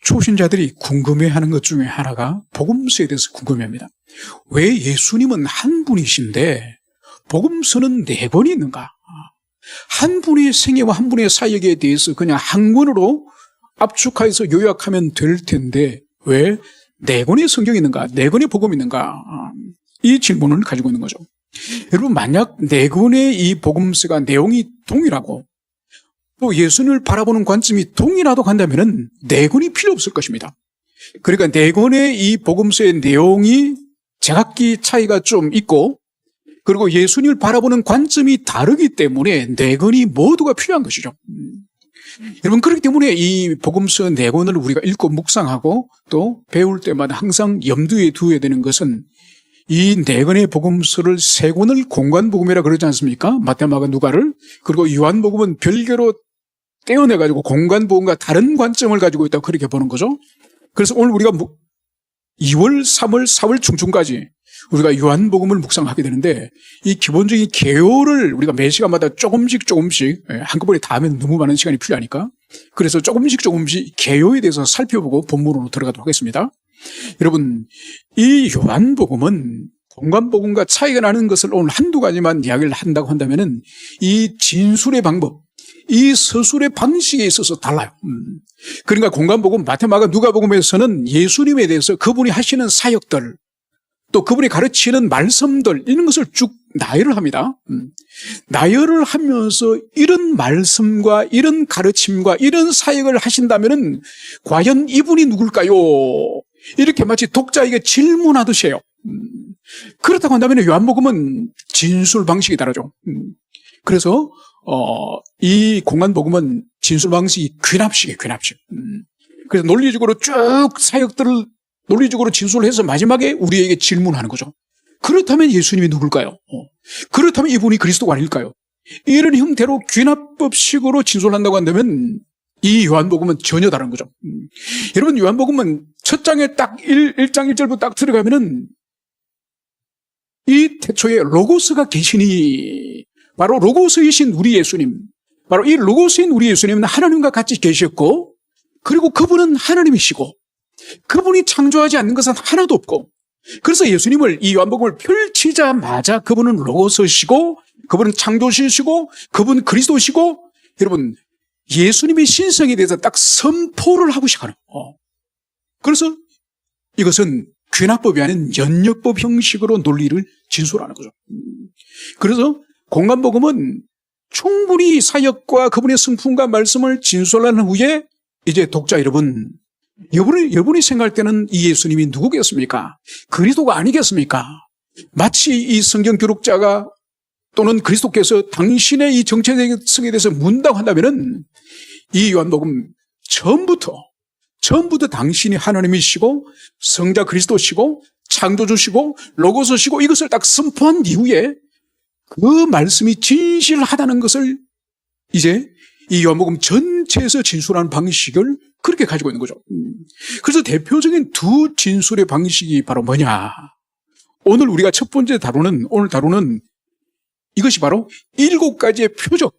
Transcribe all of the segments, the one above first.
초신자들이 궁금해하는 것 중에 하나가 복음서에 대해서 궁금해합니다. 왜 예수님은 한 분이신데 복음서는 4권이 있는가? 한 분의 생애와 한 분의 사역에 대해서 그냥 한 권으로 압축해서 요약하면 될 텐데 왜 4권의 성경이 있는가? 4권의 복음이 있는가? 이 질문을 가지고 있는 거죠. 여러분, 만약 4권의 이 복음서가 내용이 동일하고 또 예수님을 바라보는 관점이 동일하다고 한다면 4권이 필요 없을 것입니다. 그러니까 4권의 이 복음서의 내용이 제각기 차이가 좀 있고 그리고 예수님을 바라보는 관점이 다르기 때문에 4권이 모두가 필요한 것이죠. 여러분, 그렇기 때문에 이 복음서 4권을 우리가 읽고 묵상하고 또 배울 때마다 항상 염두에 두어야 되는 것은 이 4권의 복음서를 3권을 공관복음이라 그러지 않습니까? 마태, 마가, 누가를. 그리고 요한복음은 별개로 떼어내가지고 공관복음과 다른 관점을 가지고 있다고 그렇게 보는 거죠. 그래서 오늘 우리가 2월, 3월, 4월 중순까지 우리가 요한복음을 묵상하게 되는데 이 기본적인 개요를 우리가 매 시간마다 조금씩 한꺼번에 다 하면 너무 많은 시간이 필요하니까 그래서 조금씩 개요에 대해서 살펴보고 본문으로 들어가도록 하겠습니다. 여러분, 이 요한복음은 공관복음과 차이가 나는 것을 오늘 한두 가지만 이야기를 한다고 한다면은 이 진술의 방법, 이 서술의 방식에 있어서 달라요. 그러니까 공관복음, 마태, 마가, 누가복음에서는 예수님에 대해서 그분이 하시는 사역들 또 그분이 가르치는 말씀들 이런 것을 쭉 나열을 합니다. 나열을 하면서 이런 말씀과 이런 가르침과 이런 사역을 하신다면은 과연 이분이 누굴까요? 이렇게 마치 독자에게 질문하듯이 해요. 그렇다고 한다면 요한복음은 진술 방식이 다르죠. 그래서 이 공관복음은 진술 방식이 귀납식이에요. 그래서 논리적으로 쭉 사역들을 논리적으로 진술을 해서 마지막에 우리에게 질문하는 거죠. 그렇다면 예수님이 누굴까요? 그렇다면 이분이 그리스도가 아닐까요? 이런 형태로 귀납법식으로 진술한다고 한다면 이 요한복음은 전혀 다른 거죠. 여러분, 요한복음은 첫 장에 딱 1장 1절부터 딱 들어가면은 이 태초에 로고스가 계시니 바로 로고스이신 우리 예수님, 바로 이 로고스인 우리 예수님은 하나님과 같이 계셨고 그리고 그분은 하나님이시고 그분이 창조하지 않는 것은 하나도 없고 그래서 예수님을 이 요한복음을 펼치자마자 그분은 로고스시고 그분은 창조시시고 그분은 그리스도시고 여러분 예수님의 신성에 대해서 딱 선포를 하고 시작하는 그래서 이것은 귀납법이 아닌 연역법 형식으로 논리를 진술하는 거죠. 그래서 공관복음은 충분히 사역과 그분의 성품과 말씀을 진술하는 후에 이제 독자 여러분이 생각할 때는 이 예수님이 누구겠습니까? 그리스도가 아니겠습니까? 마치 이 성경 기록자가 또는 그리스도께서 당신의 이 정체성에 대해서 묻는다고 한다면은 이 요한복음 처음부터 당신이 하나님이시고 성자 그리스도시고 창조주시고 로고스시고 이것을 딱 선포한 이후에 그 말씀이 진실하다는 것을 이제 이 요한복음 전체에서 진술하는 방식을 그렇게 가지고 있는 거죠. 그래서 대표적인 두 진술의 방식이 바로 뭐냐? 오늘 우리가 첫 번째 오늘 다루는 이것이 바로 7가지의 표적,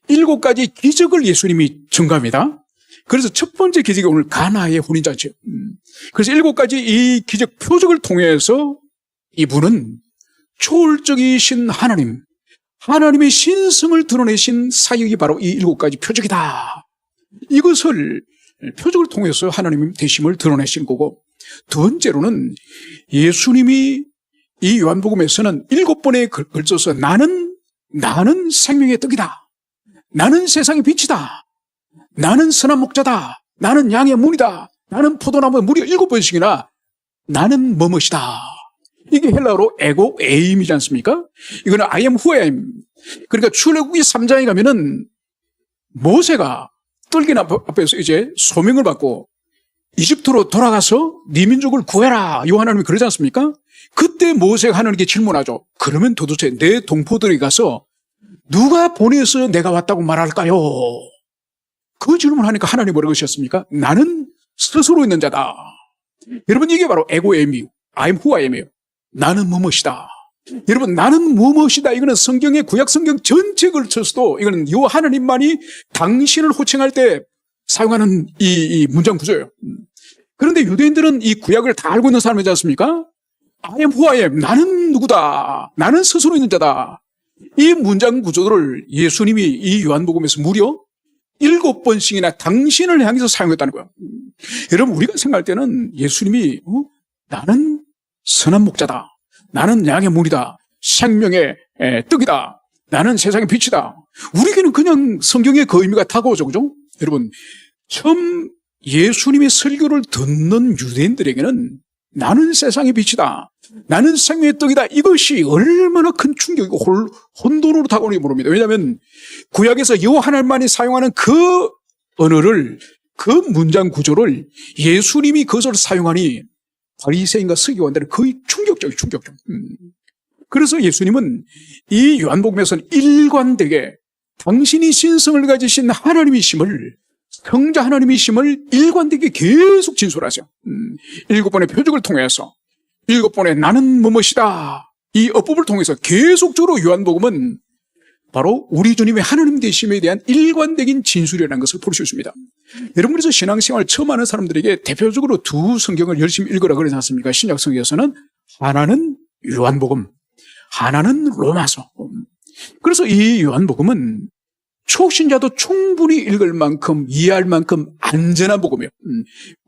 7가지 기적을 예수님이 증거합니다. 그래서 첫 번째 기적이 오늘 가나의 혼인잔치예요. 그래서 7가지 이 기적 표적을 통해서 이분은 초월적이신 하나님의 신성을 드러내신 사역이 바로 이 7가지 표적이다. 이것을 표적을 통해서 하나님 되심을 드러내신 거고 두 번째로는 예수님이 이 요한복음에서는 7번에 걸쳐서 나는 생명의 떡이다. 나는 세상의 빛이다. 나는 선한 목자다. 나는 양의 문이다. 나는 포도나무의 무려 7번씩이나 나는 뭐뭇이다. 이게 헬라어로 에고 에임이지 않습니까? 이거는 I am who I am. 그러니까 출애굽기 3장에 가면은 모세가 뜰긴 앞에서 이제 소명을 받고 이집트로 돌아가서 네 민족을 구해라. 요 하나님이 그러지 않습니까? 그때 모세가 하나님께 질문하죠. 그러면 도대체 내 동포들이 가서 누가 보내서 내가 왔다고 말할까요? 그 질문하니까 하나님이 뭐라고 하셨습니까? 나는 스스로 있는 자다. 여러분 이게 바로 에고엠이요. I'm who I am이에요. 나는 무엇이다. 여러분 나는 무엇이다. 이거는 성경의 구약 성경 전체에 걸쳐서도 이거는 요 하나님만이 당신을 호칭할 때 사용하는 이 문장 구조예요. 그런데 유대인들은 이 구약을 다 알고 있는 사람이지 않습니까? I am who I am. 나는 누구다. 나는 스스로 있는 자다. 이 문장 구조를 예수님이 이 요한복음에서 무려 7번씩이나 당신을 향해서 사용했다는 거예요. 여러분, 우리가 생각할 때는 예수님이 나는 선한 목자다. 나는 양의 문이다. 생명의 떡이다. 나는 세상의 빛이다. 우리에게는 그냥 성경의 그 의미가 다가오죠. 그죠? 여러분, 처음 예수님의 설교를 듣는 유대인들에게는 나는 세상의 빛이다. 나는 생명의 떡이다. 이것이 얼마나 큰 충격이고 혼돈으로 다가오는지 모릅니다. 왜냐하면 구약에서 여호와 하나님만이 사용하는 그 언어를, 그 문장 구조를 예수님이 그것을 사용하니 바리새인과 서기관들은 거의 충격적. 그래서 예수님은 이 요한복음에서는 일관되게 당신이 신성을 가지신 하나님이심을, 성자 하나님이심을 일관되게 계속 진술하죠. 7번의 표적을 통해서 7번의 나는 뭐뭐시다, 이 어법을 통해서 계속적으로 요한복음은 바로 우리 주님의 하나님 되심에 대한 일관적인 진술이라는 것을 볼 수 있습니다. 여러분, 그래서 신앙생활 처음 하는 사람들에게 대표적으로 두 성경을 열심히 읽으라 그러지 않습니까? 신약 성경에서는 하나는 요한복음, 하나는 로마서. 그래서 이 요한복음은 초신자도 충분히 읽을 만큼, 이해할 만큼 안전한 복음이에요.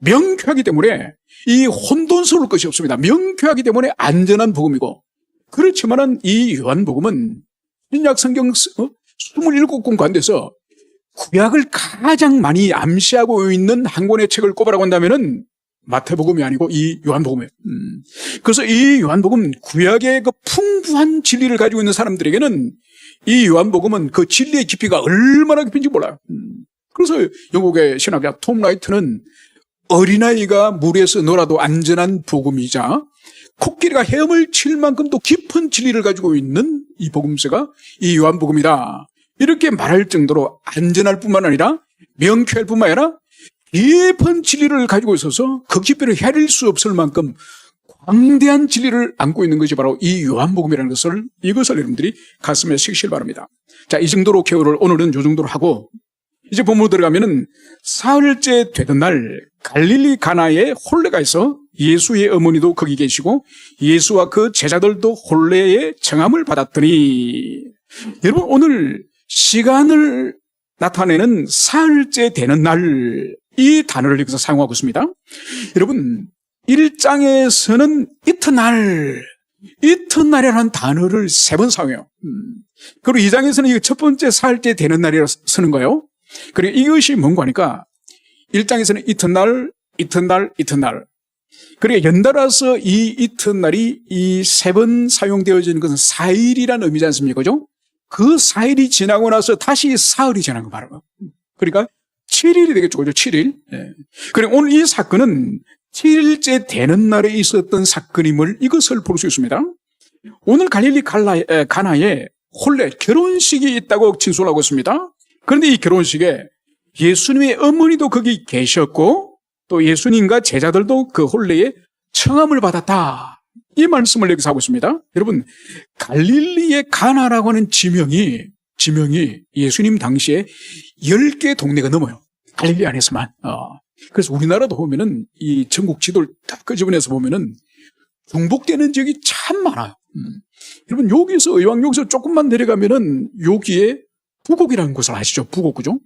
명쾌하기 때문에 이 혼돈스러울 것이 없습니다. 명쾌하기 때문에 안전한 복음이고, 그렇지만은 이 요한복음은 신약 성경 27권 가운데서 구약을 가장 많이 암시하고 있는 한 권의 책을 꼽으라고 한다면은 마태복음이 아니고 이 요한복음이에요. 그래서 이 요한복음, 구약의 그 풍부한 진리를 가지고 있는 사람들에게는 이 요한복음은 그 진리의 깊이가 얼마나 깊은지 몰라요. 그래서 영국의 신학자 톰 라이트는 어린아이가 물에서 놀아도 안전한 복음이자 코끼리가 헤엄을 칠 만큼 또 깊은 진리를 가지고 있는 이 복음서가 이 요한복음이다, 이렇게 말할 정도로 안전할 뿐만 아니라 명쾌할 뿐만 아니라 깊은 진리를 가지고 있어서 그 깊이를 헤아릴 수 없을 만큼 광대한 진리를 안고 있는 것이 바로 이 요한복음이라는 것을, 이것을 여러분들이 가슴에 새기시길 바랍니다. 자, 이 정도로 개요를 오늘은 이 정도로 하고, 이제 본문으로 들어가면은 사흘째 되던 날 갈릴리 가나에 혼례가 있어 예수의 어머니도 거기 계시고 예수와 그 제자들도 혼례의 청함을 받았더니, 여러분, 오늘 시간을 나타내는 사흘째 되는 날, 이 단어를 여기서 사용하고 있습니다. 여러분, 1장에서는 이튿날이라는 단어를 3번 사용해요. 그리고 2장에서는 첫 번째 사흘째 되는 날이라 쓰는 거예요. 그리고 이것이 뭔가 하니까 1장에서는 이튿날. 그리고 연달아서 이 이튿날이 이 3번 사용되어지는 것은 4일이라는 의미지 않습니까? 그죠? 그 4일이 지나고 나서 다시 사흘이 지난 거 말이에요. 그러니까 7일이 되겠죠. 그죠? 7일. 네. 그리고 오늘 이 사건은 7일째 되는 날에 있었던 사건임을, 이것을 볼 수 있습니다. 오늘 갈릴리 가나에 혼례, 결혼식이 있다고 진술하고 있습니다. 그런데 이 결혼식에 예수님의 어머니도 거기 계셨고 또 예수님과 제자들도 그 혼례에 청함을 받았다, 이 말씀을 여기서 하고 있습니다. 여러분, 갈릴리의 가나라고 하는 지명이 예수님 당시에 10개 동네가 넘어요. 갈릴리 안에서만. 그래서 우리나라도 보면은 이 전국 지도를 딱 끄집어내서 보면은 중복되는 지역이 참 많아요. 여러분, 여기서 의왕역에서 조금만 내려가면은 여기에 부곡이라는 곳을 아시죠? 부곡, 그죠?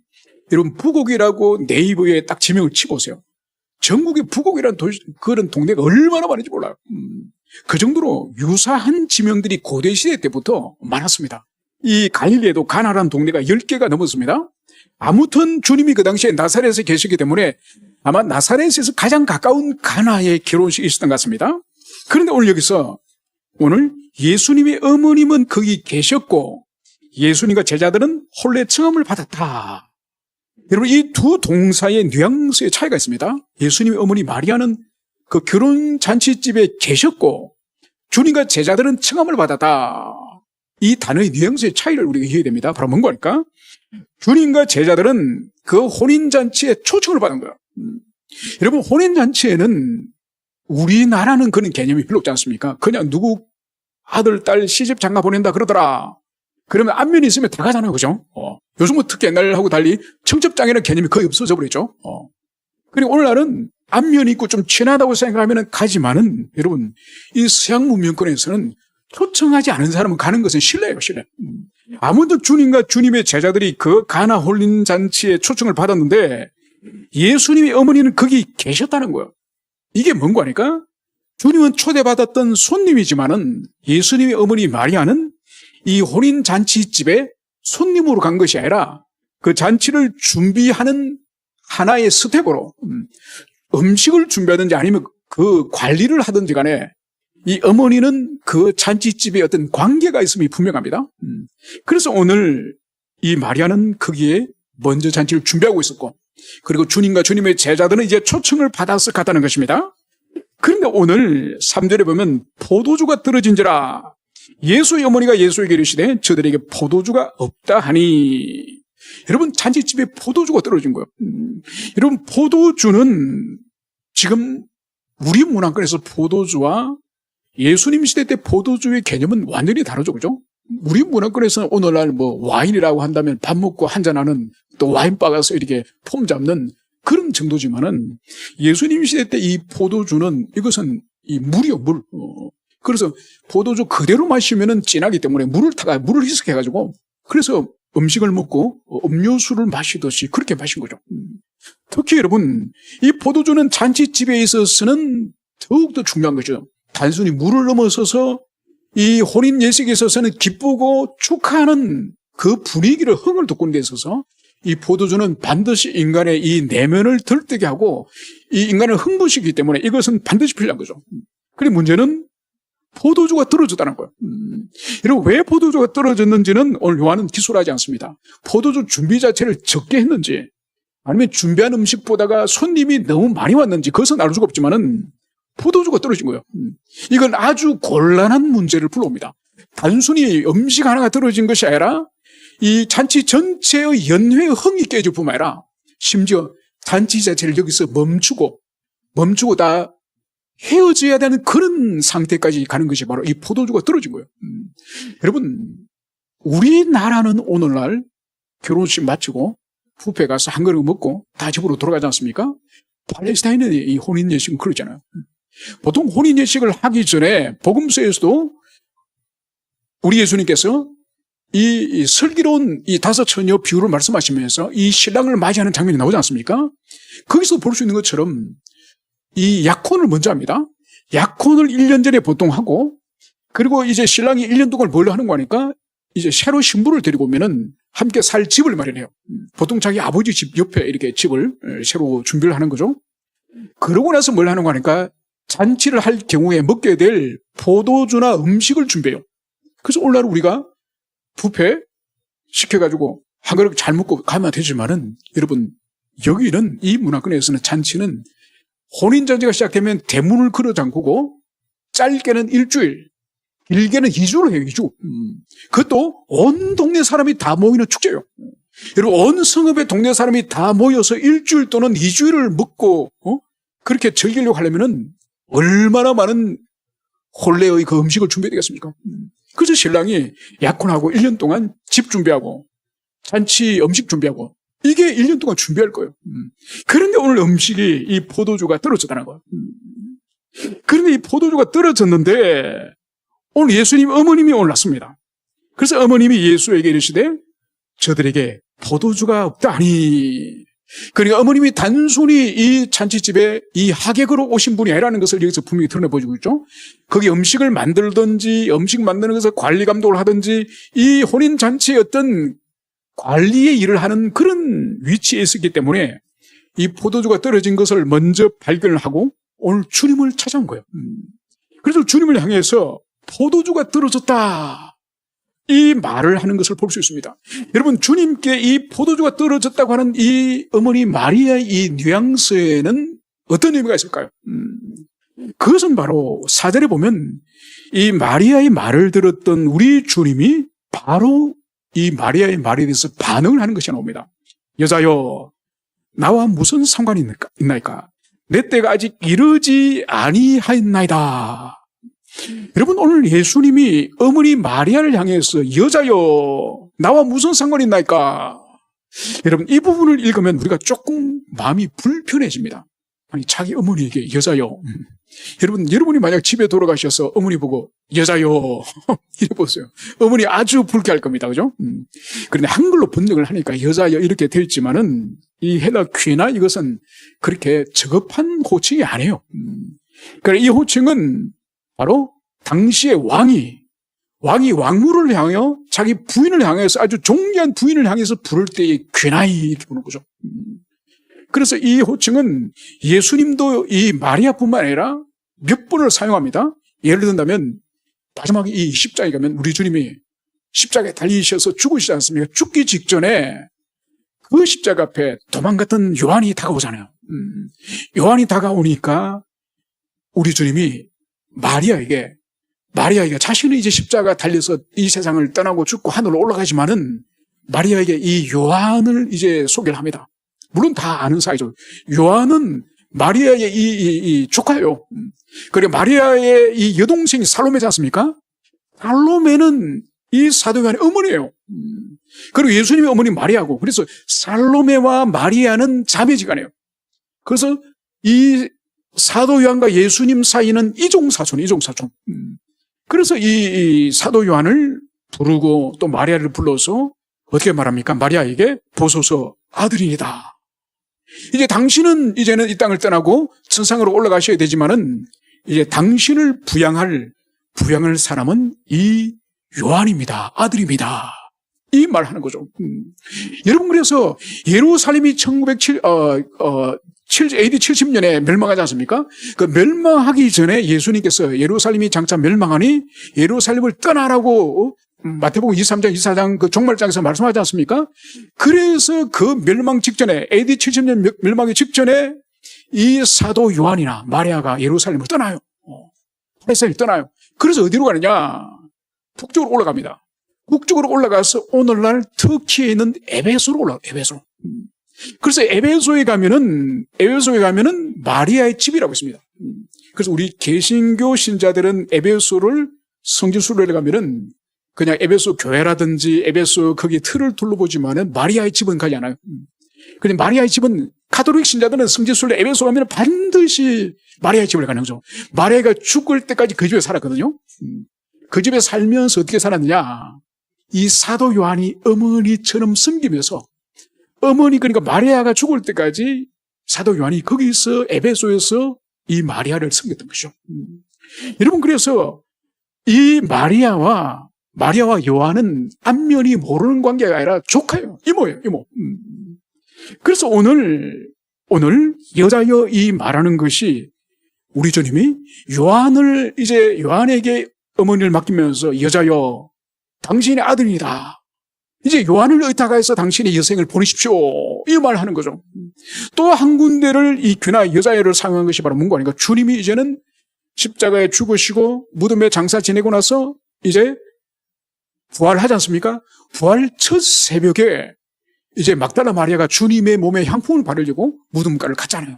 여러분, 부곡이라고 네이버에 딱 지명을 치보세요. 전국에 부곡이라는 그런 동네가 얼마나 많은지 몰라요. 그 정도로 유사한 지명들이 고대시대 때부터 많았습니다. 이 갈릴리에도 가나라는 동네가 10개가 넘었습니다. 아무튼 주님이 그 당시에 나사렛에 계시기 때문에 아마 나사렛에서 가장 가까운 가나의 결혼식이 있었던 것 같습니다. 그런데 오늘 예수님의 어머님은 거기 계셨고 예수님과 제자들은 혼례 청함을 받았다. 여러분, 이 두 동사의 뉘앙스의 차이가 있습니다. 예수님의 어머니 마리아는 그 결혼 잔치집에 계셨고 주님과 제자들은 청함을 받았다. 이 단어의 뉘앙스의 차이를 우리가 이해해야 됩니다. 바로 뭔가 할까? 주님과 제자들은 그 혼인잔치에 초청을 받은 거예요. 여러분, 혼인잔치에는 우리나라는 그런 개념이 별로 없지 않습니까? 그냥 누구 아들, 딸 시집 장가 보낸다 그러더라. 그러면 앞면이 있으면 다 가잖아요. 그죠? 요즘은 특히 옛날하고 달리 청첩장이라는 개념이 거의 없어져 버리죠. 그리고 오늘날은 앞면이 있고 좀 친하다고 생각하면 가지만은 여러분, 이 서양 문명권에서는 초청하지 않은 사람은 가는 것은 신뢰예요, 신뢰. 아무도 주님과 주님의 제자들이 그 가나 홀린 잔치에 초청을 받았는데 예수님의 어머니는 거기 계셨다는 거예요. 이게 뭔가 하니까 주님은 초대받았던 손님이지만은 예수님의 어머니 마리아는 이 혼인 잔치집에 손님으로 간 것이 아니라 그 잔치를 준비하는 하나의 스텝으로 음식을 준비하든지 아니면 그 관리를 하든지 간에 이 어머니는 그 잔치집에 어떤 관계가 있음이 분명합니다. 그래서 오늘 이 마리아는 거기에 먼저 잔치를 준비하고 있었고, 그리고 주님과 주님의 제자들은 이제 초청을 받아서 갔다는 것입니다. 그런데 오늘 3절에 보면 포도주가 떨어진지라 예수의 어머니가 예수에게 이르시되 저들에게 포도주가 없다 하니. 여러분, 잔치집에 포도주가 떨어진 거예요. 여러분, 포도주는 지금 우리 문화권에서 포도주와 예수님 시대 때 포도주의 개념은 완전히 다르죠. 그죠? 우리 문화권에서는 오늘날 와인이라고 한다면 밥 먹고 한잔하는, 또 와인바 가서 이렇게 폼 잡는 그런 정도지만은 예수님 시대 때 이 포도주는 이것은 이 물이요, 물. 그래서 포도주 그대로 마시면은 진하기 때문에 물을 희석해가지고 그래서 음식을 먹고 음료수를 마시듯이 그렇게 마신 거죠. 특히 여러분, 이 포도주는 잔치집에 있어서는 더욱더 중요한 거죠. 단순히 물을 넘어서서 이 혼인 예식에 있어서는 기쁘고 축하하는 그 분위기를 흥을 돋구는 데 있어서 이 포도주는 반드시 인간의 이 내면을 들뜨게 하고 이 인간을 흥분시키기 때문에 이것은 반드시 필요한 거죠. 그런데 문제는 포도주가 떨어졌다는 거예요. 여러분, 왜 포도주가 떨어졌는지는 오늘 요한은 기술하지 않습니다. 포도주 준비 자체를 적게 했는지 아니면 준비한 음식보다가 손님이 너무 많이 왔는지 그것은 알 수가 없지만은 포도주가 떨어진 거예요. 이건 아주 곤란한 문제를 불러옵니다. 단순히 음식 하나가 떨어진 것이 아니라 이 잔치 전체의 연회의 흥이 깨질 뿐만 아니라 심지어 잔치 자체를 여기서 멈추고 다 헤어져야 되는 그런 상태까지 가는 것이 바로 이 포도주가 떨어진 거예요. 여러분, 우리나라는 오늘날 결혼식 마치고 뷔페 가서 한 그릇 먹고 다 집으로 돌아가지 않습니까? 팔레스타인의 이 혼인 예식은 그러잖아요. 보통 혼인 예식을 하기 전에 복음서에서도 우리 예수님께서 이 슬기로운 이 5 처녀 비유를 말씀하시면서 이 신랑을 맞이하는 장면이 나오지 않습니까? 거기서 볼 수 있는 것처럼 이 약혼을 먼저 합니다. 약혼을 1년 전에 보통 하고, 그리고 이제 신랑이 1년 동안 뭘 하는 거니까 이제 새로 신부를 데리고 오면은 함께 살 집을 마련해요. 보통 자기 아버지 집 옆에 이렇게 집을 새로 준비를 하는 거죠. 그러고 나서 뭘 하는 거니까 잔치를 할 경우에 먹게 될 포도주나 음식을 준비해요. 그래서 오늘날 우리가 뷔페 시켜가지고 한 그릇 잘 먹고 가면 되지만은 여러분, 여기는 이 문화권에서는 잔치는 혼인잔치가 시작되면 대문을 걸어 잠그고 짧게는 일주일, 길게는 2주를 해요. 2주. 그것도 온 동네 사람이 다 모이는 축제예요. 여러분, 온 성읍의 동네 사람이 다 모여서 일주일 또는 2주일을 먹고 그렇게 즐기려고 하려면은 얼마나 많은 혼례의 그 음식을 준비해야 되겠습니까? 그래서 신랑이 약혼하고 1년 동안 집 준비하고 잔치 음식 준비하고 이게 1년 동안 준비할 거예요. 그런데 오늘 음식이 이 포도주가 떨어졌다는 거예요. 그런데 이 포도주가 떨어졌는데 오늘 예수님 어머님이 올랐습니다. 그래서 어머님이 예수에게 이르시되 저들에게 포도주가 없다 하니. 그러니까 어머님이 단순히 이 잔치집에 이 하객으로 오신 분이 아니라는 것을 여기서 분명히 드러내 보여주고 있죠. 거기 음식을 만들든지 음식 만드는 것을 관리 감독을 하든지 이 혼인잔치의 어떤 관리의 일을 하는 그런 위치에 있었기 때문에 이 포도주가 떨어진 것을 먼저 발견을 하고 오늘 주님을 찾아온 거예요. 그래서 주님을 향해서 포도주가 떨어졌다, 이 말을 하는 것을 볼 수 있습니다. 여러분, 주님께 이 포도주가 떨어졌다고 하는 이 어머니 마리아의 이 뉘앙스에는 어떤 의미가 있을까요? 그것은 바로 4절에 보면 이 마리아의 말을 들었던 우리 주님이 바로 이 마리아의 말에 대해서 반응을 하는 것이 나옵니다. 여자여, 나와 무슨 상관이 있나이까? 내 때가 아직 이르지 아니하였나이다. 여러분, 오늘 예수님이 어머니 마리아를 향해서 여자여, 나와 무슨 상관이 있나이까? 여러분, 이 부분을 읽으면 우리가 조금 마음이 불편해집니다. 아니, 자기 어머니에게 여자여. 여러분이 만약 집에 돌아가셔서 어머니 보고 여자여 이래 보세요. 어머니 아주 불쾌할 겁니다. 그죠? 그런데 한글로 번역을 하니까 여자여 이렇게 되어 있지만은 이 헬라 퀴나 이것은 그렇게 저급한 호칭이 아니에요. 그러니까 이 호칭은 바로 당시의 왕이 왕후를 향하여 자기 부인을 향해서 아주 존귀한 부인을 향해서 부를 때의 퀴나이 이렇게 부르는 거죠. 그래서 이 호칭은 예수님도 이 마리아뿐만 아니라 몇 번을 사용합니다. 예를 든다면 마지막에 이 십자가에 가면 우리 주님이 십자가에 달리셔서 죽으시지 않습니까? 죽기 직전에 그 십자가 앞에 도망갔던 요한이 다가오잖아요. 요한이 다가오니까 우리 주님이 마리아에게 자신은 이제 십자가 달려서 이 세상을 떠나고 죽고 하늘로 올라가지만은 마리아에게 이 요한을 이제 소개를 합니다. 물론 다 아는 사이죠. 요한은 마리아의 이 조카예요. 그리고 마리아의 이 여동생이 살로메지 않습니까? 살로메는 이 사도 요한의 어머니예요. 그리고 예수님의 어머니 마리아고, 그래서 살로메와 마리아는 자매지간이에요. 그래서 이 사도 요한과 예수님 사이는 이종사촌. 그래서 이 사도 요한을 부르고 또 마리아를 불러서 어떻게 말합니까? 마리아에게 보소서 아들이니다. 이제 당신은 이제는 이 땅을 떠나고 천상으로 올라가셔야 되지만은 이제 당신을 부양할 사람은 이 요한입니다. 아들입니다. 이 말 하는 거죠. 여러분, 그래서 예루살렘이 AD 70년에 멸망하지 않습니까? 그 멸망하기 전에 예수님께서 예루살렘이 장차 멸망하니 예루살렘을 떠나라고 마태복음 23장, 24장 그 종말장에서 말씀하지 않습니까? 그래서 그 멸망 직전에, AD 70년 멸망의 직전에 이 사도 요한이나 마리아가 예루살렘을 떠나요. 팔레스타인을 떠나요. 그래서 어디로 가느냐? 북쪽으로 올라갑니다. 북쪽으로 올라가서 오늘날 터키에 있는 에베소로 올라가요. 에베소. 그래서 에베소에 가면은 마리아의 집이라고 있습니다. 그래서 우리 개신교 신자들은 에베소를 성지 순례를 가면은 그냥 에베소 교회라든지 에베소 거기 틀을 둘러보지만은 마리아의 집은 가지 않아요. 근데 마리아의 집은 가톨릭 신자들은 성지 순례 에베소 가면 반드시 마리아의 집을 가는 거죠. 마리아가 죽을 때까지 그 집에 살았거든요. 그 집에 살면서 어떻게 살았느냐? 이 사도 요한이 어머니처럼 섬기면서 그러니까 마리아가 죽을 때까지 사도 요한이 거기서 에베소에서 이 마리아를 섬겼던 것이죠. 여러분, 그래서 이 마리아와 요한은 안면이 모르는 관계가 아니라 조카예요. 이모예요, 이모. 그래서 오늘 여자여 이 말하는 것이 우리 주님이 요한에게 어머니를 맡기면서 여자여 당신의 아들이다. 이제 요한을 의탁해서 당신의 여생을 보내십시오. 이 말 하는 거죠. 또 한 군데를 이 귀나 여자애를 사용한 것이 바로 뭔가 아닌가? 주님이 이제는 십자가에 죽으시고 무덤에 장사 지내고 나서 이제 부활하지 않습니까? 부활 첫 새벽에 이제 막달라 마리아가 주님의 몸에 향품을 바르려고 무덤가를 갔잖아요.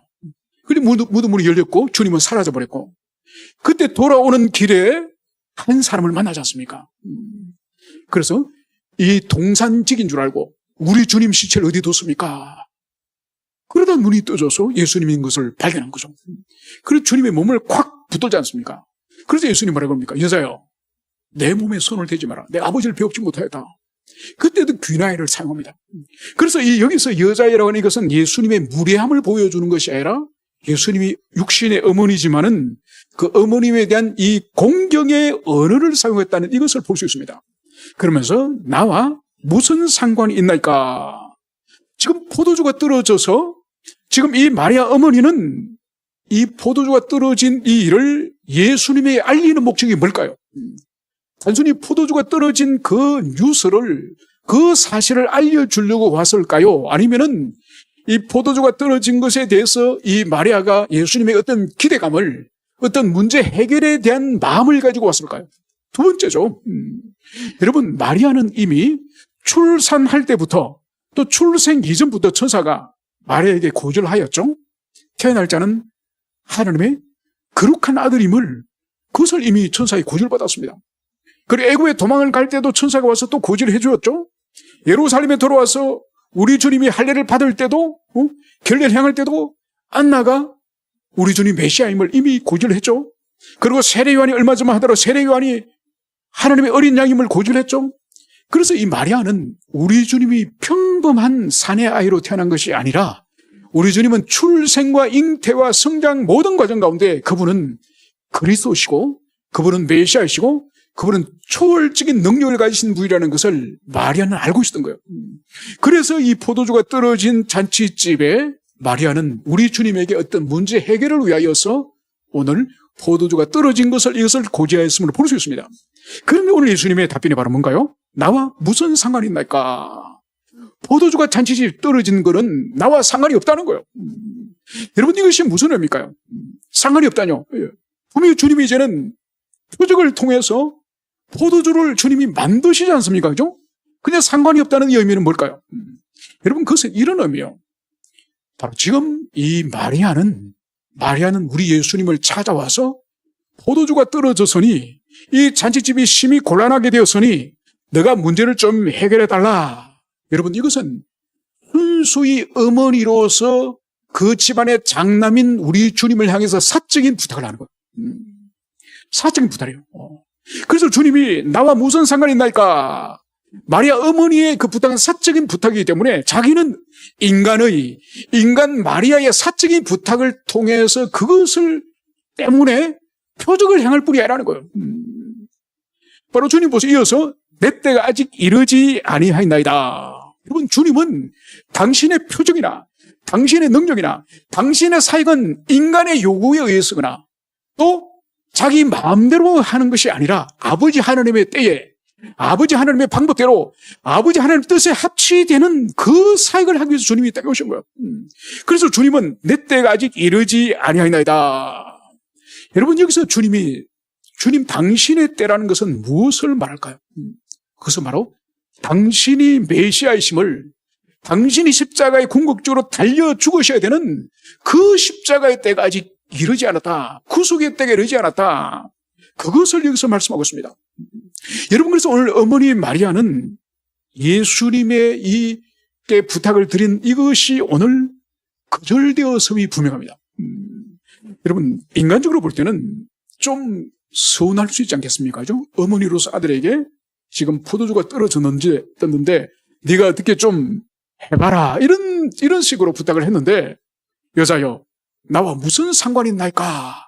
그리고 무덤문이 열렸고 주님은 사라져버렸고, 그때 돌아오는 길에 한 사람을 만나지 않습니까? 그래서 이 동산직인 줄 알고 우리 주님 시체를 어디 뒀습니까? 그러다 눈이 떠져서 예수님인 것을 발견한 거죠. 그래서 주님의 몸을 콱 붙들지 않습니까? 그래서 예수님 뭐라고 합니까? 여자여, 내 몸에 손을 대지 마라. 내 아버지를 배웁지 못하였다. 그때도 귀나이를 사용합니다. 그래서 여기서 여자애라고 하는 이것은 예수님의 무례함을 보여주는 것이 아니라 예수님이 육신의 어머니지만은 그 어머님에 대한 이 공경의 언어를 사용했다는 이것을 볼 수 있습니다. 그러면서 나와 무슨 상관이 있나이까? 지금 포도주가 떨어져서 지금 이 마리아 어머니는 이 포도주가 떨어진 이 일을 예수님에게 알리는 목적이 뭘까요? 단순히 포도주가 떨어진 그 뉴스를, 그 사실을 알려주려고 왔을까요? 아니면은 이 포도주가 떨어진 것에 대해서 이 마리아가 예수님의 어떤 기대감을, 어떤 문제 해결에 대한 마음을 가지고 왔을까요? 두 번째죠. 여러분, 마리아는 이미 출산할 때부터 또 출생 이전부터 천사가 마리아에게 고절하였죠. 태어날 자는 하나님의 거룩한 아들임을 그것을 이미 천사에 고지를 받았습니다. 그리고 애굽에 도망을 갈 때도 천사가 와서 또 고지를 해주었죠. 예루살렘에 들어와서 우리 주님이 할례를 받을 때도 결례를 향할 때도 안나가 우리 주님 메시아임을 이미 고지를 했죠. 그리고 세례요한이 얼마 전만 하더라도 세례요한이 하나님의 어린 양임을 고지를 했죠. 그래서 이 마리아는 우리 주님이 평범한 사내 아이로 태어난 것이 아니라 우리 주님은 출생과 잉태와 성장 모든 과정 가운데 그분은 그리스도시고 그분은 메시아이시고 그분은 초월적인 능력을 가지신 분이라는 것을 마리아는 알고 있었던 거예요. 그래서 이 포도주가 떨어진 잔치집에 마리아는 우리 주님에게 어떤 문제 해결을 위하여서 오늘 포도주가 떨어진 것을 이것을 고지하였음을 볼 수 있습니다. 그런데 오늘 예수님의 답변이 바로 뭔가요? 나와 무슨 상관이 있나이까? 포도주가 잔치집에 떨어진 것은 나와 상관이 없다는 거예요. 여러분 이것이 무슨 의미일까요? 상관이 없다뇨. 분명히 주님이 이제는 표적을 통해서 포도주를 주님이 만드시지 않습니까? 그죠? 그냥 상관이 없다는 이 의미는 뭘까요? 여러분 그것은 이런 의미예요. 바로 지금 이 마리아는 우리 예수님을 찾아와서 포도주가 떨어졌으니 이 잔치집이 심히 곤란하게 되었으니 너가 문제를 좀 해결해 달라. 여러분 이것은 순수히 어머니로서 그 집안의 장남인 우리 주님을 향해서 사적인 부탁을 하는 거예요. 사적인 부탁이에요. 그래서 주님이 나와 무슨 상관이 있나이까? 마리아 어머니의 그 부탁은 사적인 부탁이기 때문에 자기는 인간 마리아의 사적인 부탁을 통해서 그것을 때문에 표적을 행할 뿐이 아니라는 거예요. 바로 주님 보세요. 이어서 내 때가 아직 이르지 아니하였나이다. 여러분 주님은 당신의 표적이나 당신의 능력이나 당신의 사역은 인간의 요구에 의해서거나 또 자기 마음대로 하는 것이 아니라 아버지 하나님의 때에 아버지 하나님의 방법대로 아버지 하나님의 뜻에 합치되는 그 사역을 하기 위해서 주님이 이 땅에 오신 거예요. 그래서 주님은 내 때가 아직 이르지 아니하였나이다. 여러분 여기서 주님 당신의 때라는 것은 무엇을 말할까요? 그것은 바로 당신이 메시아이심을 당신이 십자가에 궁극적으로 달려 죽으셔야 되는 그 십자가의 때가 아직 이르지 않았다. 구속의 때가 이르지 않았다. 그것을 여기서 말씀하고 있습니다. 여러분 그래서 오늘 어머니 마리아는 예수님의 이 부탁을 드린 이것이 오늘 거절되었음이 분명합니다. 여러분 인간적으로 볼 때는 좀 서운할 수 있지 않겠습니까? 그죠? 어머니로서 아들에게 지금 포도주가 떴는데 네가 어떻게 좀 해봐라 이런 식으로 부탁을 했는데 여자여 나와 무슨 상관이 있나이까?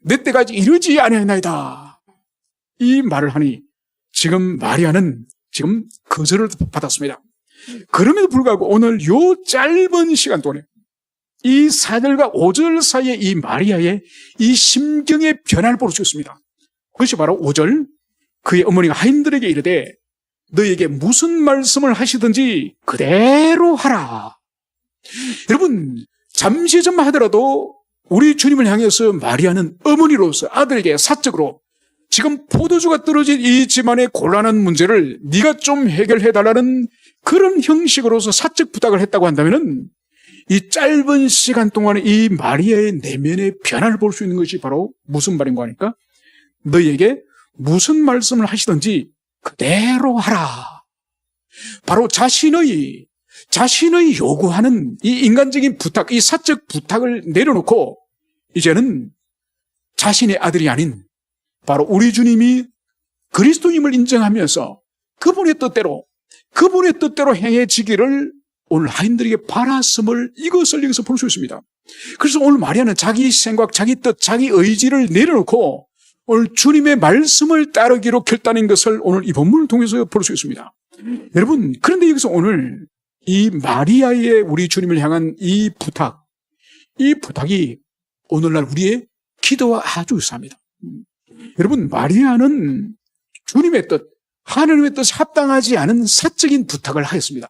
내 때가 아직 이르지 아니하나이다. 이 말을 하니 지금 마리아는 지금 거절을 받았습니다. 그럼에도 불구하고 오늘 요 짧은 시간 동안에 이 4절과 5절 사이에 이 마리아의 이 심경의 변화를 볼 수 있습니다. 그것이 바로 5절 그의 어머니가 하인들에게 이르되 너에게 무슨 말씀을 하시든지 그대로 하라. 여러분 잠시 전만 하더라도 우리 주님을 향해서 마리아는 어머니로서 아들에게 사적으로 지금 포도주가 떨어진 이 집안의 곤란한 문제를 네가 좀 해결해달라는 그런 형식으로서 사적 부탁을 했다고 한다면 이 짧은 시간 동안에 이 마리아의 내면의 변화를 볼 수 있는 것이 바로 무슨 말인가 하니까 너희에게 무슨 말씀을 하시든지 그대로 하라. 바로 자신의 요구하는 이 인간적인 부탁, 이 사적 부탁을 내려놓고 이제는 자신의 아들이 아닌 바로 우리 주님이 그리스도임을 인정하면서 그분의 뜻대로 행해지기를 오늘 하인들에게 바랐음을 이것을 여기서 볼 수 있습니다. 그래서 오늘 마리아는 자기 생각, 자기 뜻, 자기 의지를 내려놓고 오늘 주님의 말씀을 따르기로 결단한 것을 오늘 이 본문을 통해서 볼 수 있습니다. 여러분, 그런데 여기서 오늘 이 마리아의 우리 주님을 향한 이 부탁이 오늘날 우리의 기도와 아주 유사합니다. 여러분, 마리아는 주님의 뜻, 하나님의 뜻에 합당하지 않은 사적인 부탁을 하였습니다.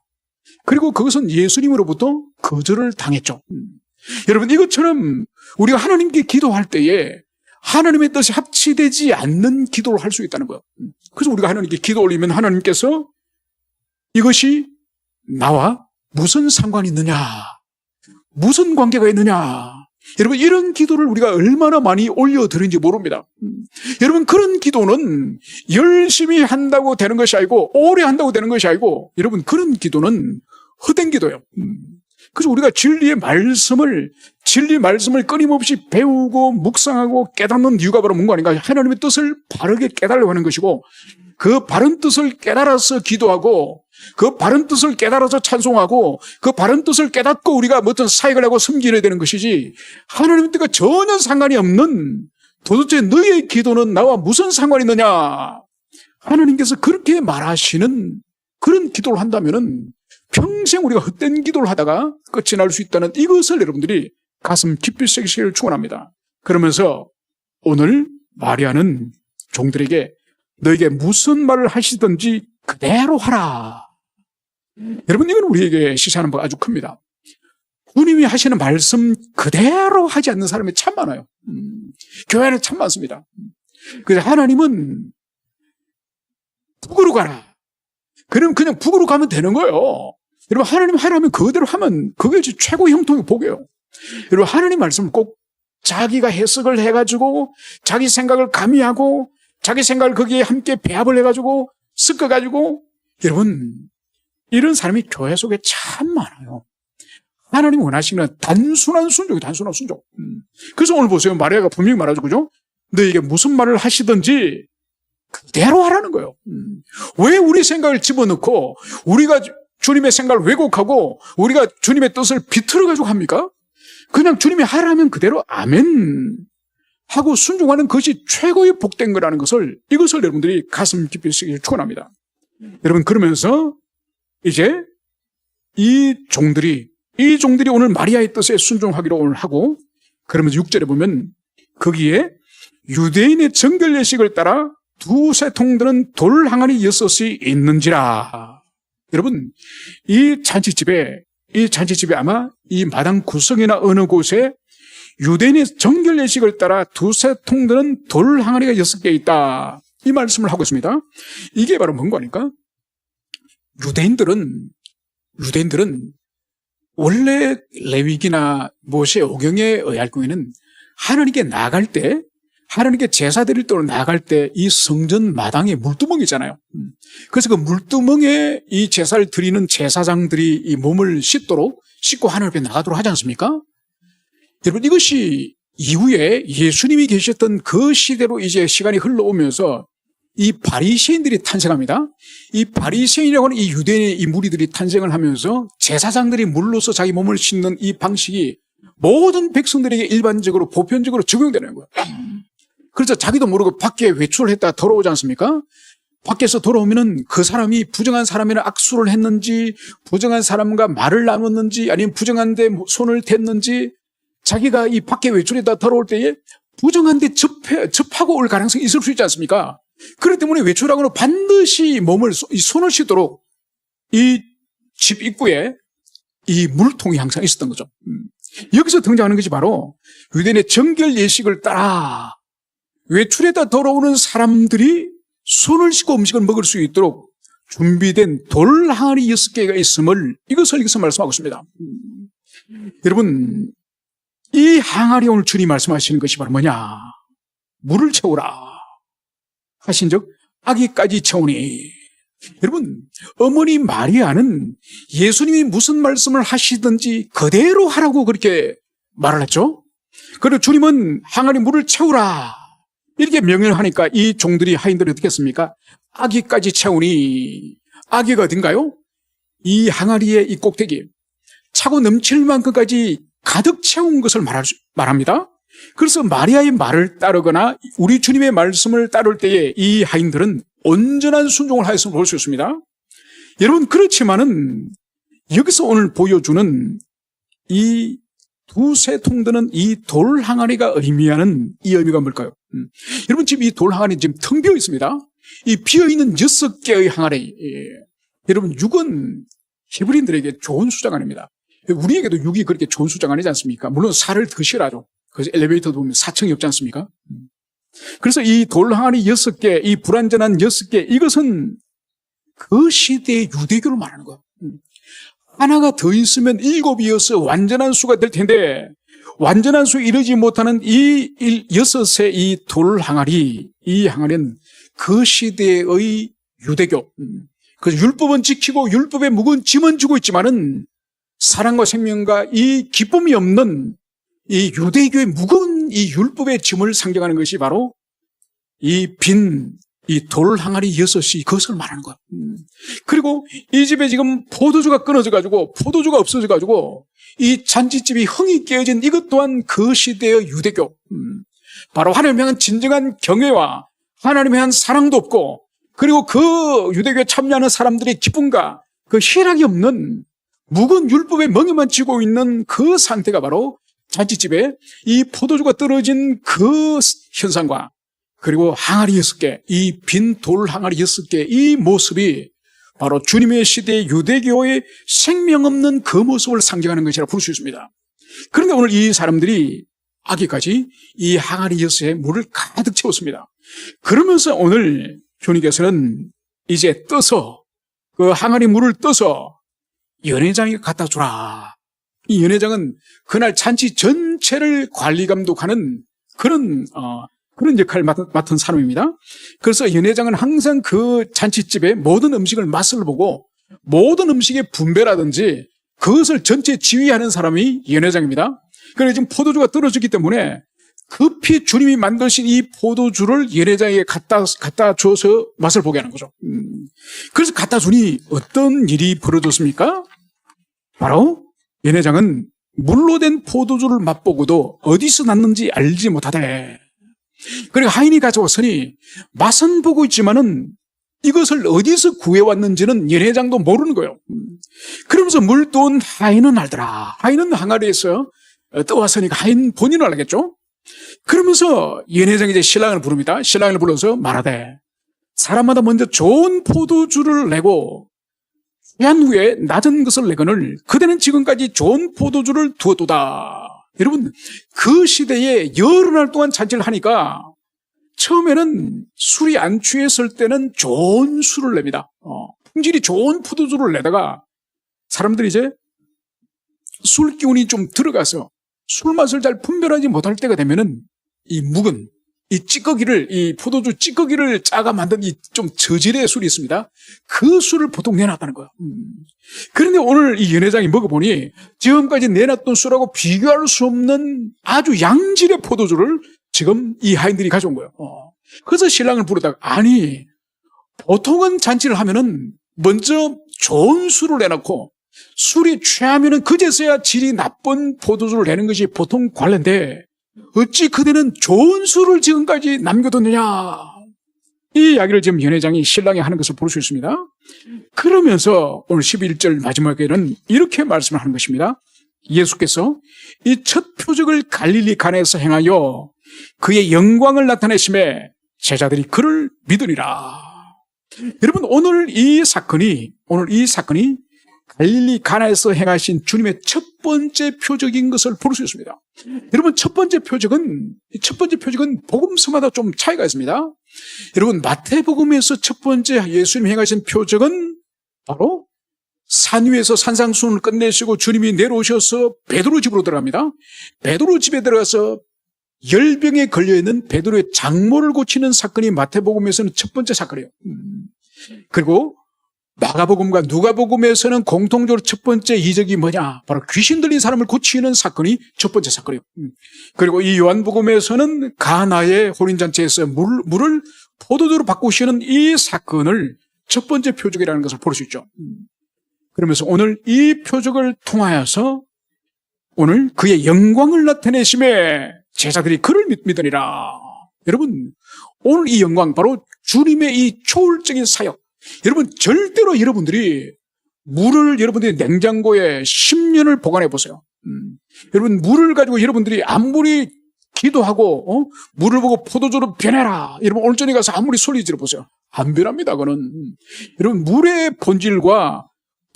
그리고 그것은 예수님으로부터 거절을 당했죠. 여러분, 이것처럼 우리가 하나님께 기도할 때에 하나님의 뜻이 합치되지 않는 기도를 할 수 있다는 거예요. 그래서 우리가 하나님께 기도 올리면 하나님께서 이것이 나와 무슨 상관이 있느냐, 무슨 관계가 있느냐, 여러분, 이런 기도를 우리가 얼마나 많이 올려드린지 모릅니다. 여러분, 그런 기도는 열심히 한다고 되는 것이 아니고, 오래 한다고 되는 것이 아니고, 여러분, 그런 기도는 헛된 기도예요. 그래서 우리가 진리 말씀을 끊임없이 배우고 묵상하고 깨닫는 이유가 바로 뭔가 아닌가? 하나님의 뜻을 바르게 깨달으려고 하는 것이고, 그 바른 뜻을 깨달아서 기도하고, 그 바른 뜻을 깨달아서 찬송하고, 그 바른 뜻을 깨닫고 우리가 어떤 사역을 하고 섬기려야 되는 것이지, 하나님의 뜻과 전혀 상관이 없는, 도대체 너의 기도는 나와 무슨 상관이 있느냐? 하나님께서 그렇게 말하시는 그런 기도를 한다면은 평생 우리가 헛된 기도를 하다가 끝이 날 수 있다는 이것을 여러분들이 가슴 깊이 새기시기를 축원합니다. 그러면서 오늘 마리아는 종들에게 너에게 무슨 말을 하시든지 그대로 하라. 여러분, 이건 우리에게 시사하는 바가 아주 큽니다. 주님이 하시는 말씀 그대로 하지 않는 사람이 참 많아요. 교회 안에 참 많습니다. 그래서 하나님은 북으로 가라. 그럼 그냥 북으로 가면 되는 거예요. 여러분, 하나님 하라면 그대로 하면 그게 최고의 형통의 복이에요. 여러분, 하나님 말씀을 꼭 자기가 해석을 해가지고 자기 생각을 가미하고 자기 생각을 거기에 함께 배합을 해가지고 섞어가지고, 여러분, 이런 사람이 교회 속에 참 많아요. 하나님 원하시는 단순한 순종이에요. 단순한 순종. 그래서 오늘 보세요. 마리아가 분명히 말하죠. 그죠? 너에게 무슨 말을 하시든지 그대로 하라는 거예요. 왜 우리 생각을 집어넣고 우리가 주님의 생각을 왜곡하고 우리가 주님의 뜻을 비틀어가지고 합니까? 그냥 주님이 하라면 그대로 아멘 하고 순종하는 것이 최고의 복된 거라는 것을, 이것을 여러분들이 가슴 깊이 쓰기를 축원합니다. 여러분, 그러면서 이제 이 종들이 오늘 마리아의 뜻에 순종하기로 오늘 하고, 그러면서 6절에 보면 거기에 유대인의 정결 예식을 따라 두세 통들은 돌 항아리 6이 있는지라. 여러분, 이 잔치집에 아마 이 마당 구석이나 어느 곳에 유대인의 정결 예식을 따라 두세 통들은 돌 항아리가 6개 있다. 이 말씀을 하고 있습니다. 이게 바로 뭔가 하니까, 유대인들은 원래 레위기나 모세 오경에 의할 경우에는 하나님께 나아갈 때, 하나님께 제사 드릴 때로 나아갈 때 이 성전 마당에 물두멍이 있잖아요. 그래서 그 물두멍에 이 제사를 드리는 제사장들이 이 몸을 씻고 하나님 앞에 나가도록 하지 않습니까? 여러분, 이것이 이후에 예수님이 계셨던 그 시대로 이제 시간이 흘러오면서 이 바리새인들이 탄생합니다. 이 바리새인이라고 하는 이 유대인의 이 무리들이 탄생을 하면서 제사장들이 물로서 자기 몸을 씻는 이 방식이 모든 백성들에게 일반적으로 보편적으로 적용되는 거예요. 그래서 자기도 모르고 밖에 외출을 했다가 돌아오지 않습니까? 밖에서 돌아오면은 그 사람이 부정한 사람이랑 악수를 했는지, 부정한 사람과 말을 나눴는지, 아니면 부정한 데 손을 댔는지, 자기가 이 밖에 외출했다가 돌아올 때에 부정한 데 접하고 올 가능성이 있을 수 있지 않습니까? 그렇기 때문에 외출하고는 반드시 손을 씻도록 이 집 입구에 이 물통이 항상 있었던 거죠. 여기서 등장하는 것이 바로 유대인의 정결 예식을 따라 외출에다 돌아오는 사람들이 손을 씻고 음식을 먹을 수 있도록 준비된 돌 항아리 6개가 있음을, 이것을 여기서 말씀하고 있습니다. 여러분, 이 항아리 오늘 주님 말씀하시는 것이 바로 뭐냐? 물을 채우라 하신즉 아기까지 채우니. 여러분, 어머니 마리아는 예수님이 무슨 말씀을 하시든지 그대로 하라고 그렇게 말을 했죠. 그리고 주님은 항아리 물을 채우라 이렇게 명령을 하니까 이 종들이, 하인들이 어떻게 했습니까? 아기까지 채우니. 아기가 어딘가요? 이 항아리의 이 꼭대기 차고 넘칠 만큼까지 가득 채운 것을 말합니다. 그래서 마리아의 말을 따르거나 우리 주님의 말씀을 따를 때에 이 하인들은 온전한 순종을 하였음을 볼 수 있습니다. 여러분, 그렇지만은 여기서 오늘 보여주는 이 두세 통드는 이 돌 항아리가 의미하는 이 의미가 뭘까요? 여러분, 지금 이 돌 항아리 지금 텅 비어 있습니다. 이 비어 있는 6개의 항아리. 여러분, 6은 히브리인들에게 좋은 숫자가 아닙니다. 우리에게도 6이 그렇게 좋은 숫자가 아니지 않습니까? 물론 4를 더 싫어하죠. 그래서 엘리베이터도 보면 4층이 없지 않습니까? 그래서 이 돌 항아리 6개, 이 불완전한 6개, 이것은 그 시대의 유대교를 말하는 거예요. 하나가 더 있으면 7이어서 완전한 수가 될 텐데 완전한 수에 이르지 못하는 이 여섯의 이 돌 항아리, 이 항아리는 그 시대의 유대교, 그 율법은 지키고 율법의 무거운 짐은 지고 있지만은 사랑과 생명과 이 기쁨이 없는 이 유대교의 무거운 이 율법의 짐을 상징하는 것이 바로 이 돌 항아리 여섯이 그것을 말하는 거야. 그리고 이 집에 지금 포도주가 끊어져가지고 포도주가 없어져가지고 이 잔치집이 흥이 깨어진 이것 또한 그 시대의 유대교. 바로 하나님을 향한 진정한 경외와 하나님을 향한 사랑도 없고 그리고 그 유대교에 참여하는 사람들의 기쁨과 그 희락이 없는 무거운 율법의 멍에만 쥐고 있는 그 상태가 바로 잔치집에 이 포도주가 떨어진 그 현상과 그리고 항아리 6개, 이 빈 돌 항아리 6개, 이 모습이 바로 주님의 시대의 유대교의 생명 없는 그 모습을 상징하는 것이라 볼 수 있습니다. 그런데 오늘 이 사람들이 아기까지 이 항아리 6에 물을 가득 채웠습니다. 그러면서 오늘 주님께서는 이제 떠서 그 항아리 물을 떠서 연회장에 갖다 주라. 이 연회장은 그날 잔치 전체를 관리 감독하는 그런 역할을 맡은 사람입니다. 그래서 연회장은 항상 그 잔치집의 모든 음식을 맛을 보고 모든 음식의 분배라든지 그것을 전체 지휘하는 사람이 연회장입니다. 그래서 지금 포도주가 떨어졌기 때문에 급히 주님이 만드신 이 포도주를 연회장에 갖다 줘서 맛을 보게 하는 거죠. 그래서 갖다 주니 어떤 일이 벌어졌습니까? 바로 연회장은 물로 된 포도주를 맛보고도 어디서 났는지 알지 못하대. 그리고 하인이 가져왔으니 맛은 보고 있지만은 이것을 어디서 구해왔는지는 연회장도 모르는 거예요. 그러면서 물 떠온 하인은 알더라. 하인은 항아리에서 떠왔으니까 하인 본인은 알겠죠? 그러면서 연회장이 이제 신랑을 부릅니다. 신랑을 불러서 말하되 사람마다 먼저 좋은 포도주를 내고 취한 후에 낮은 것을 내거늘 그대는 지금까지 좋은 포도주를 두었도다. 여러분, 그 시대에 여러 날 동안 잔치를 하니까 처음에는 술이 안 취했을 때는 좋은 술을 냅니다. 품질이 좋은 포도주를 내다가 사람들이 이제 술 기운이 좀 들어가서 술 맛을 잘 분별하지 못할 때가 되면은 이 묵은 이 포도주 찌꺼기를 짜가 만든 이 좀 저질의 술이 있습니다. 그 술을 보통 내놨다는 거예요. 그런데 오늘 이 연회장이 먹어보니 지금까지 내놨던 술하고 비교할 수 없는 아주 양질의 포도주를 지금 이 하인들이 가져온 거예요. 그래서 신랑을 부르다가 아니 보통은 잔치를 하면은 먼저 좋은 술을 내놓고 술이 취하면은 그제서야 질이 나쁜 포도주를 내는 것이 보통 관례인데 어찌 그대는 좋은 술을 지금까지 남겨뒀느냐. 이 이야기를 지금 연회장이 신랑이 하는 것을 볼 수 있습니다. 그러면서 오늘 11절 마지막에는 이렇게 말씀을 하는 것입니다. 예수께서 이 첫 표적을 갈릴리 가나에서 행하여 그의 영광을 나타내심에 제자들이 그를 믿으리라. 여러분 오늘 이 사건이 갈릴리 가나에서 행하신 주님의 첫 번째 표적인 것을 볼 수 있습니다. 여러분 첫 번째 표적은 복음서마다 좀 차이가 있습니다. 여러분 마태복음에서 첫 번째 예수님이 행하신 표적은 바로 산 위에서 산상수훈을 끝내시고 주님이 내려오셔서 베드로 집으로 들어갑니다. 베드로 집에 들어가서 열병에 걸려있는 베드로의 장모를 고치는 사건이 마태복음에서는 첫 번째 사건이에요. 그리고 마가복음과 누가복음에서는 공통적으로 첫 번째 이적이 뭐냐? 바로 귀신 들린 사람을 고치는 사건이 첫 번째 사건이에요. 그리고 이 요한복음에서는 가나의 혼인잔치에서 물을 포도주로 바꾸시는 이 사건을 첫 번째 표적이라는 것을 볼 수 있죠. 그러면서 오늘 이 표적을 통하여서 오늘 그의 영광을 나타내심에 제자들이 그를 믿으리라. 여러분 오늘 이 영광 바로 주님의 이 초월적인 사역. 여러분 절대로 여러분들이 여러분들이 냉장고에 10년을 보관해 보세요. 여러분 물을 가지고 여러분들이 아무리 기도하고 물을 보고 포도주로 변해라. 여러분 오늘 저녁에 가서 아무리 소리 질러보세요. 안 변합니다. 그거는 여러분 물의 본질과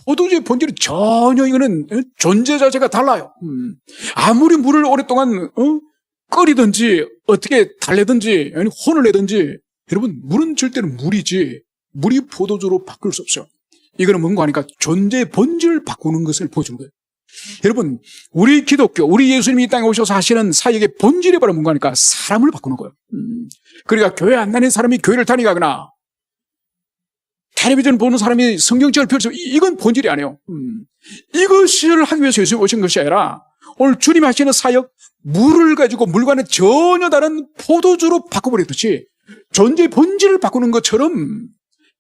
포도주의 본질이 전혀 이거는 존재 자체가 달라요. 아무리 물을 오랫동안 끓이든지 어떻게 달래든지 아니 혼을 내든지 여러분 물은 절대로 물이지 물이 포도주로 바꿀 수 없어요. 이거는 뭔가 하니까 존재의 본질을 바꾸는 것을 보여주는 거예요. 여러분, 우리 기독교, 우리 예수님이 이 땅에 오셔서 하시는 사역의 본질이 바로 뭔가 하니까 사람을 바꾸는 거예요. 그러니까 교회 안 다니는 사람이 교회를 다니거나 텔레비전 보는 사람이 성경책을 펼쳐, 이건 본질이 아니에요. 이것을 하기 위해서 예수님이 오신 것이 아니라 오늘 주님이 하시는 사역, 물을 가지고 물과는 전혀 다른 포도주로 바꿔버리듯이 존재의 본질을 바꾸는 것처럼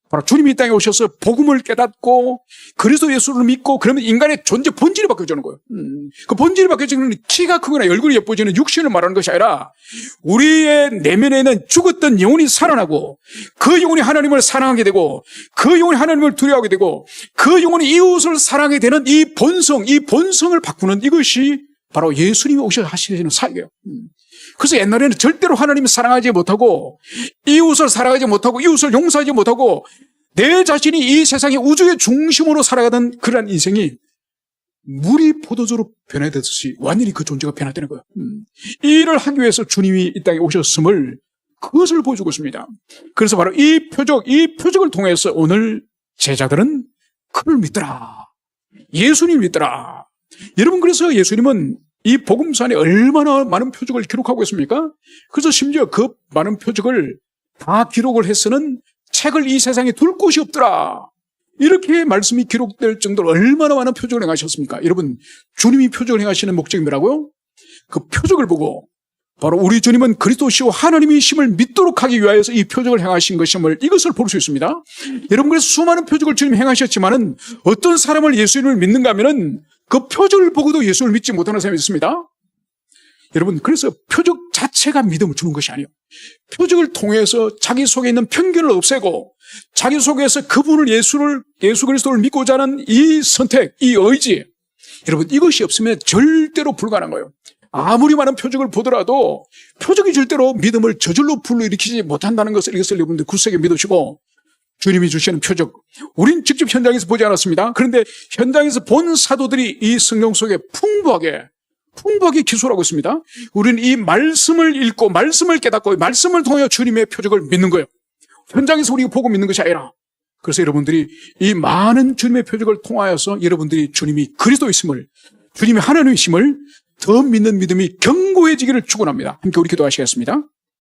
바로 주님이 이 땅에 오셔서 복음을 깨닫고 그리스도 예수를 믿고 그러면 인간의 존재 본질이 바뀌어지는 거예요. 그 본질이 바뀌어지는 키가 크거나 얼굴이 예뻐지는 육신을 말하는 것이 아니라 우리의 내면에 있는 죽었던 영혼이 살아나고 그 영혼이 하나님을 사랑하게 되고 그 영혼이 하나님을 두려워하게 되고 그 영혼이 이웃을 사랑하게 되는 이 본성을 바꾸는 이것이 바로 예수님이 오셔서 하시는 사역이에요. 그래서 옛날에는 절대로 하나님을 사랑하지 못하고 이웃을 사랑하지 못하고 이웃을 용서하지 못하고 내 자신이 이 세상의 우주의 중심으로 살아가던 그러한 인생이 물이 포도주로 변화되듯이 완전히 그 존재가 변화되는 거예요. 이 일을 하기 위해서 주님이 이 땅에 오셨음을 그것을 보여주고 있습니다. 그래서 바로 이 표적을 통해서 오늘 제자들은 그를 믿더라. 예수님을 믿더라. 여러분, 그래서 예수님은 이 복음서 안에 얼마나 많은 표적을 기록하고 있습니까? 그래서 심지어 그 많은 표적을 다 기록을 해서는 책을 이 세상에 둘 곳이 없더라. 이렇게 말씀이 기록될 정도로 얼마나 많은 표적을 행하셨습니까? 여러분, 주님이 표적을 행하시는 목적이 뭐라고요? 그 표적을 보고 바로 우리 주님은 그리스도시요 하나님이심을 믿도록 하기 위하여서 이 표적을 행하신 것임을 이것을 볼 수 있습니다. 여러분, 그래서 수많은 표적을 주님이 행하셨지만은 어떤 사람을 예수님을 믿는가 하면은 그 표적을 보고도 예수를 믿지 못하는 사람이 있습니다. 여러분, 그래서 표적 자체가 믿음을 주는 것이 아니에요. 표적을 통해서 자기 속에 있는 편견을 없애고 자기 속에서 그분을 예수 그리스도를 믿고자 하는 이 선택, 이 의지, 여러분, 이것이 없으면 절대로 불가능한 거예요. 아무리 많은 표적을 보더라도 표적이 절대로 믿음을 저절로 불러일으키지 못한다는 것을 이것을 여러분들 굳세게 믿으시고 주님이 주시는 표적, 우린 직접 현장에서 보지 않았습니다. 그런데 현장에서 본 사도들이 이 성경 속에 풍부하게 기술하고 있습니다. 우리는 이 말씀을 읽고 말씀을 깨닫고 말씀을 통해 주님의 표적을 믿는 거예요. 현장에서 우리가 보고 믿는 것이 아니라. 그래서 여러분들이 이 많은 주님의 표적을 통하여서 여러분들이 주님이 그리스도이심을, 주님이 하나님이심을 더 믿는 믿음이 견고해지기를 축원합니다. 함께 우리 기도하시겠습니다.